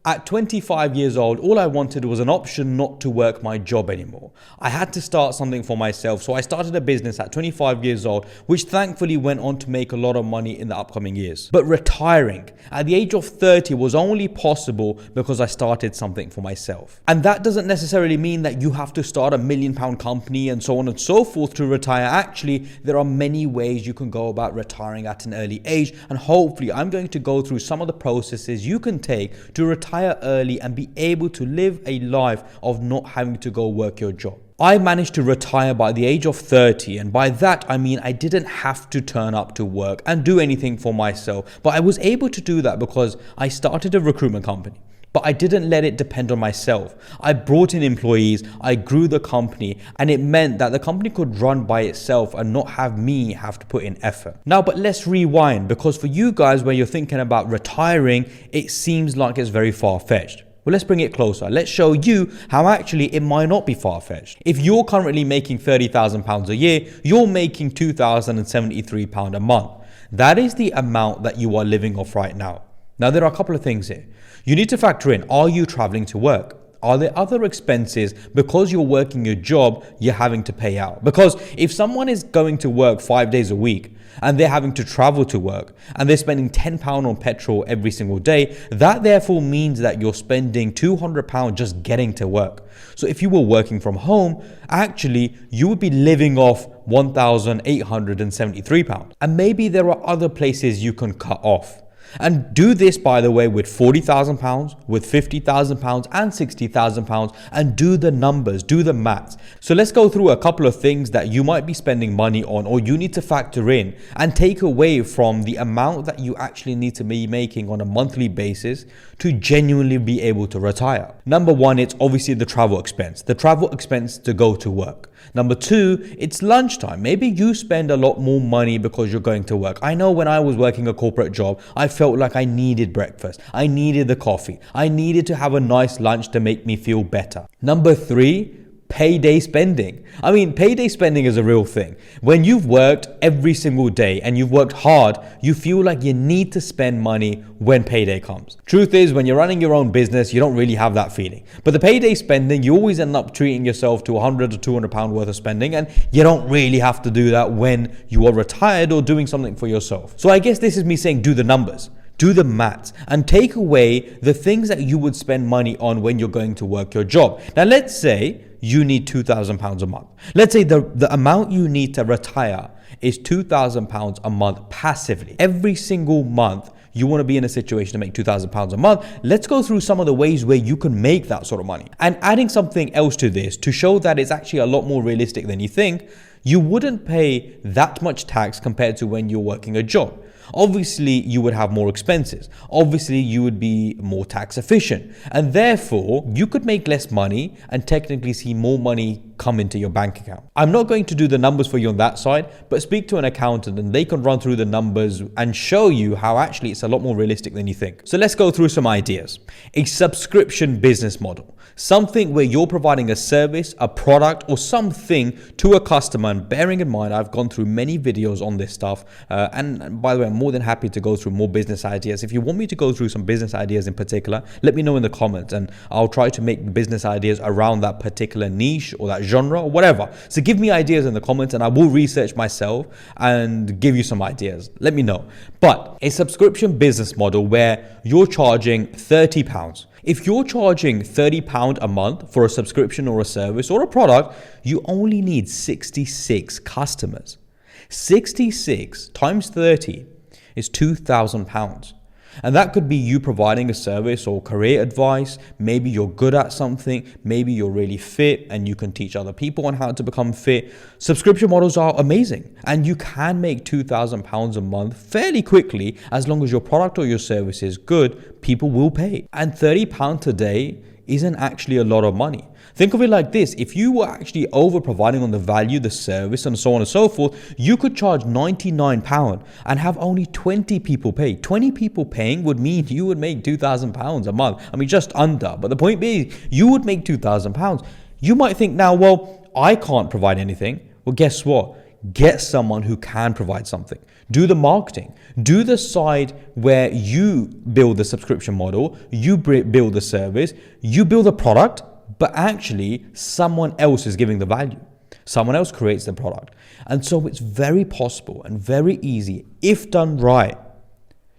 At 25 years old, all I wanted was an option not to work my job anymore. I had to start something for myself, so I started a business at 25 years old, which thankfully went on to make a lot of money in the upcoming years. But retiring at the age of 30 was only possible because I started something for myself. And that doesn't necessarily mean that you have to start £1 million company and so on and so forth to retire. Actually, there are many ways you can go about retiring at an early age, and hopefully I'm going to go through some of the processes you can take to retire early and be able to live a life of not having to go work your job. I managed to retire by the age of 30, and by that I mean I didn't have to turn up to work and do anything for myself, but I was able to do that because I started a recruitment company. But I didn't let it depend on myself. I brought in employees, I grew the company, and it meant that the company could run by itself and not have me have to put in effort. Now, but let's rewind, because for you guys, when you're thinking about retiring, it seems like it's very far-fetched. Well, let's bring it closer. Let's show you how actually it might not be far-fetched. If you're currently making £30,000 a year, you're making £2,073 a month. That is the amount that you are living off right now. Now, there are a couple of things here. You need to factor in, are you traveling to work? Are there other expenses because you're working your job you're having to pay out? Because if someone is going to work 5 days a week and they're having to travel to work and they're spending £10 on petrol every single day, that therefore means that you're spending £200 just getting to work. So if you were working from home, actually you would be living off £1,873. And maybe there are other places you can cut off. And do this, by the way, with £40,000, with £50,000 and £60,000, and do the numbers, do the maths. So let's go through a couple of things that you might be spending money on or you need to factor in and take away from the amount that you actually need to be making on a monthly basis to genuinely be able to retire. Number one, it's obviously the travel expense to go to work. Number two, it's lunchtime. Maybe you spend a lot more money because you're going to work. I know when I was working a corporate job, I felt like I needed breakfast. I needed the coffee. I needed to have a nice lunch to make me feel better. Number three, payday spending. I mean, payday spending is a real thing. When you've worked every single day and you've worked hard, you feel like you need to spend money when payday comes. Truth is, when you're running your own business, you don't really have that feeling. But the payday spending, you always end up treating yourself to £100 or £200 worth of spending, and you don't really have to do that when you are retired or doing something for yourself. So I guess this is me saying do the numbers. Do the maths and take away the things that you would spend money on when you're going to work your job. Now, let's say you need £2,000 a month. Let's say the amount you need to retire is £2,000 a month passively. Every single month, you want to be in a situation to make £2,000 a month. Let's go through some of the ways where you can make that sort of money. And adding something else to this to show that it's actually a lot more realistic than you think, you wouldn't pay that much tax compared to when you're working a job. Obviously, you would have more expenses. Obviously, you would be more tax efficient. And therefore, you could make less money and technically see more money come into your bank account. I'm not going to do the numbers for you on that side, but speak to an accountant and they can run through the numbers and show you how actually it's a lot more realistic than you think. So let's go through some ideas. A subscription business model. Something where you're providing a service, a product, or something to a customer. And bearing in mind, I've gone through many videos on this stuff. And by the way, I'm more than happy to go through more business ideas. If you want me to go through some business ideas in particular, let me know in the comments and I'll try to make business ideas around that particular niche or that genre or whatever. So give me ideas in the comments and I will research myself and give you some ideas. Let me know. But a subscription business model where you're charging £30. If you're charging £30 a month for a subscription or a service or a product, you only need 66 customers. 66 times 30 is £2,000. And that could be you providing a service or career advice. Maybe you're good at something. Maybe you're really fit and you can teach other people on how to become fit. Subscription models are amazing and you can make £2,000 a month fairly quickly. As long as your product or your service is good, people will pay. And £30 a day isn't actually a lot of money. Think of it like this. If you were actually over providing on the value, the service and so on and so forth, you could charge £99 and have only 20 people pay. 20 people paying would mean you would make £2,000 a month. I mean, just under. But the point being, you would make £2,000. You might think now, well, I can't provide anything. Well, guess what? get someone who can provide something. Do the marketing. Do the side where you build the subscription model, you build the service, you build the product, but actually someone else is giving the value. Someone else creates the product. And so it's very possible and very easy, if done right,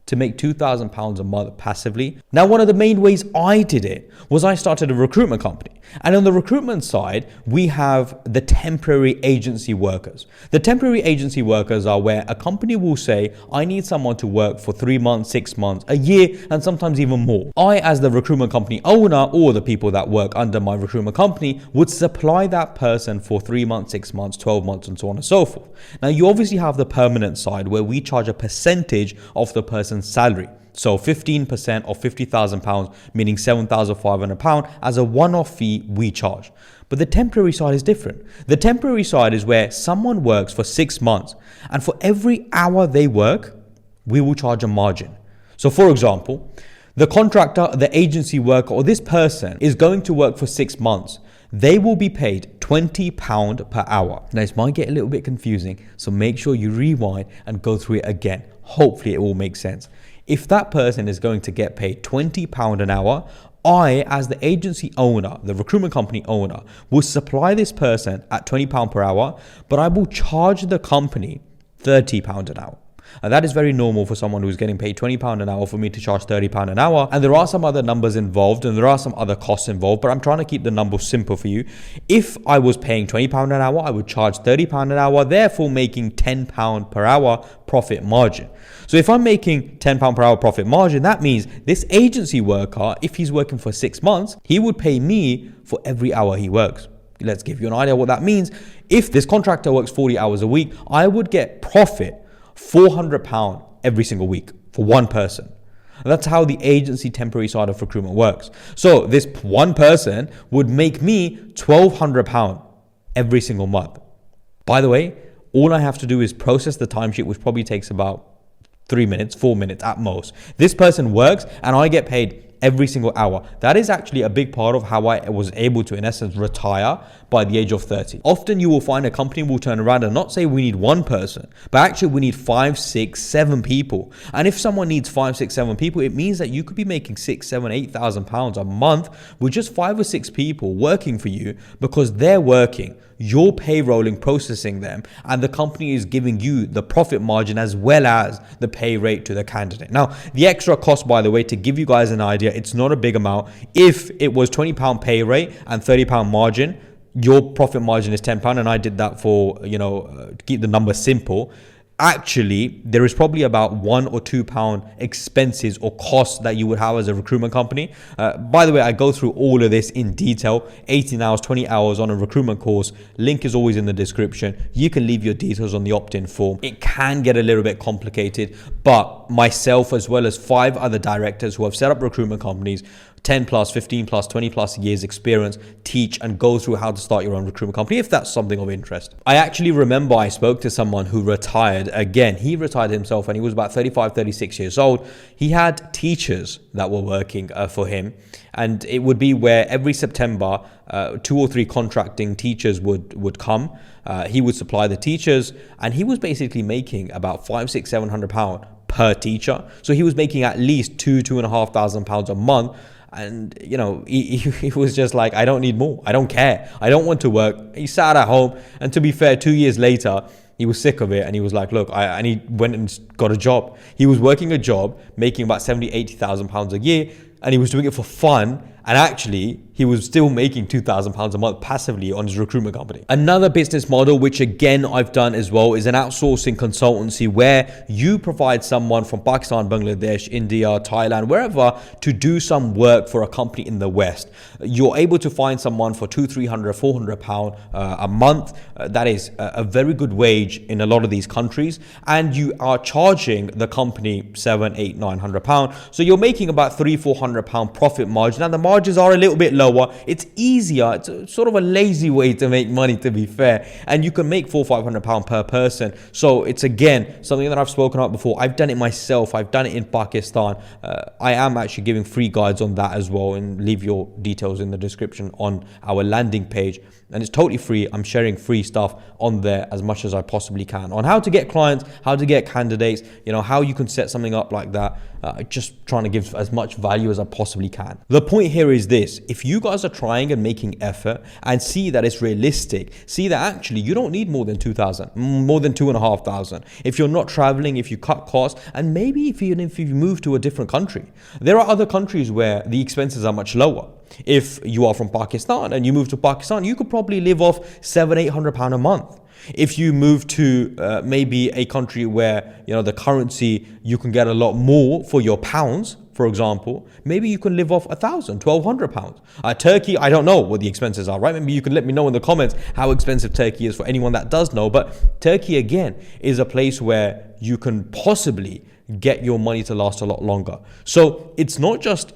to make £2,000 a month passively. Now, one of the main ways I did it was I started a recruitment company. And on the recruitment side, we have the temporary agency workers. The temporary agency workers are where a company will say, I need someone to work for 3 months, 6 months, a year, and sometimes even more. I, as the recruitment company owner, or the people that work under my recruitment company, would supply that person for 3 months, 6 months, 12 months, and so on and so forth. Now, you obviously have the permanent side where we charge a percentage of the person's salary. So 15% of £50,000, meaning £7,500 as a one-off fee we charge. But the temporary side is different. The temporary side is where someone works for 6 months, and for every hour they work, we will charge a margin. So for example, the contractor, the agency worker, or this person is going to work for 6 months. They will be paid £20 per hour. Now, this might get a little bit confusing, so make sure you rewind and go through it again. Hopefully it all makes sense. If that person is going to get paid £20 an hour, I, as the agency owner, the recruitment company owner, will supply this person at £20 per hour, but I will charge the company £30 an hour. And that is very normal for someone who's getting paid £20 an hour for me to charge £30 an hour. And there are some other numbers involved and there are some other costs involved, but I'm trying to keep the numbers simple for you. If I was paying £20 an hour, I would charge £30 an hour, therefore making £10 per hour profit margin. So if I'm making £10 per hour profit margin, that means this agency worker, if he's working for 6 months, he would pay me for every hour he works. Let's give you an idea what that means. If this contractor works 40 hours a week, I would get profit £400 every single week for one person. And that's how the agency temporary side of recruitment works. So this one person would make me £1,200 every single month. By the way, all I have to do is process the timesheet, which probably takes about 3 minutes, 4 minutes at most. This person works and I get paid every single hour. That is actually a big part of how I was able to, in essence, retire by the age of 30. Often you will find a company will turn around and not say we need one person, but actually we need 5, 6, 7 people. And if someone needs 5, 6, 7 people, it means that you could be making 6, 7, 8,000 pounds a month with just 5 or 6 people working for you because they're working. You're payrolling, processing them, and the company is giving you the profit margin as well as the pay rate to the candidate. Now, the extra cost, by the way, to give you guys an idea, it's not a big amount. If it was £20 pay rate and £30 margin, your profit margin is £10, and I did that for, to keep the number simple. Actually, there is probably about £1 or £2 expenses or costs that you would have as a recruitment company. By the way, I go through all of this in detail, 18 hours, 20 hours on a recruitment course. Link is always in the description. You can leave your details on the opt-in form. It can get a little bit complicated, but myself, as well as 5 other directors who have set up recruitment companies, 10 plus, 15 plus, 20 plus years experience, teach and go through how to start your own recruitment company if that's something of interest. I actually remember I spoke to someone who retired. Again, he retired himself and he was about 35, 36 years old. He had teachers that were working for him, and it would be where every September 2 or 3 contracting teachers would come. He would supply the teachers, and he was basically making about 500, 600, £700 per teacher. So he was making at least £2,500 a month. And, he was just like, I don't need more. I don't care. I don't want to work. He sat at home. And to be fair, 2 years later, he was sick of it. And he was like, look, and he went and got a job. He was working a job, making about 70, £80,000 a year. And he was doing it for fun. And actually, he was still making £2,000 a month passively on his recruitment company. Another business model, which again I've done as well, is an outsourcing consultancy where you provide someone from Pakistan, Bangladesh, India, Thailand, wherever, to do some work for a company in the West. You're able to find someone for £200, £300, £400 a month. That is a very good wage in a lot of these countries. And you are charging the company £700, £800, £900. So you're making about £300, £400 profit margin. And the charges are a little bit lower. It's easier. It's sort of a lazy way to make money, to be fair. And you can make £400-500 per person. So it's, again, something that I've spoken about before. I've done it myself. I've done it in Pakistan. I am actually giving free guides on that as well, and leave your details in the description on our landing page. And it's totally free. I'm sharing free stuff on there as much as I possibly can on how to get clients, how to get candidates, how you can set something up like that. Just trying to give as much value as I possibly can. The point here is this: if you guys are trying and making effort and see that it's realistic, see that actually you don't need more than 2,000, more than 2,500. If you're not traveling, if you cut costs, and maybe if you move to a different country, there are other countries where the expenses are much lower. If you are from Pakistan and you move to Pakistan, you could probably live off £700-800 a month. If you move to maybe a country where the currency, you can get a lot more for your pounds, for example, maybe you can live off £1,000-1,200. Turkey, I don't know what the expenses are, right? Maybe you can let me know in the comments how expensive Turkey is for anyone that does know. But Turkey, again, is a place where you can possibly get your money to last a lot longer. So it's not just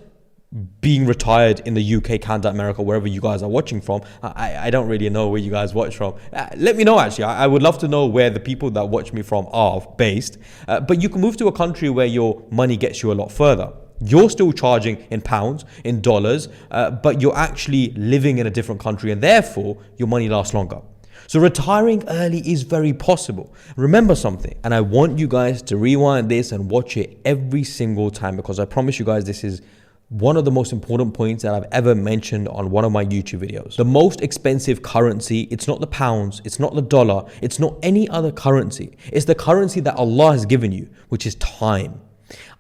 being retired in the UK, Canada, America, wherever you guys are watching from. I don't really know where you guys watch from. Let me know, actually. I would love to know where the people that watch me from are based. But you can move to a country where your money gets you a lot further. You're still charging in pounds, in dollars, but you're actually living in a different country, and therefore your money lasts longer. So retiring early is very possible. Remember something, and I want you guys to rewind this and watch it every single time, because I promise you guys this is one of the most important points that I've ever mentioned on one of my YouTube videos. The most expensive currency, it's not the pounds, it's not the dollar, it's not any other currency. It's the currency that Allah has given you, which is time.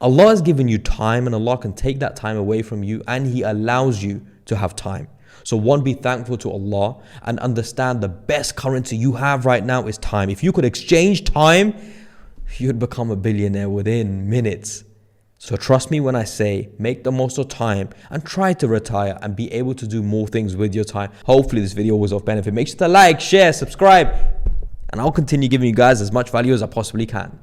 Allah has given you time, and Allah can take that time away from you, and He allows you to have time. So one, be thankful to Allah and understand the best currency you have right now is time. If you could exchange time, you'd become a billionaire within minutes. So trust me when I say make the most of time and try to retire and be able to do more things with your time. Hopefully this video was of benefit. Make sure to like, share, subscribe, and I'll continue giving you guys as much value as I possibly can.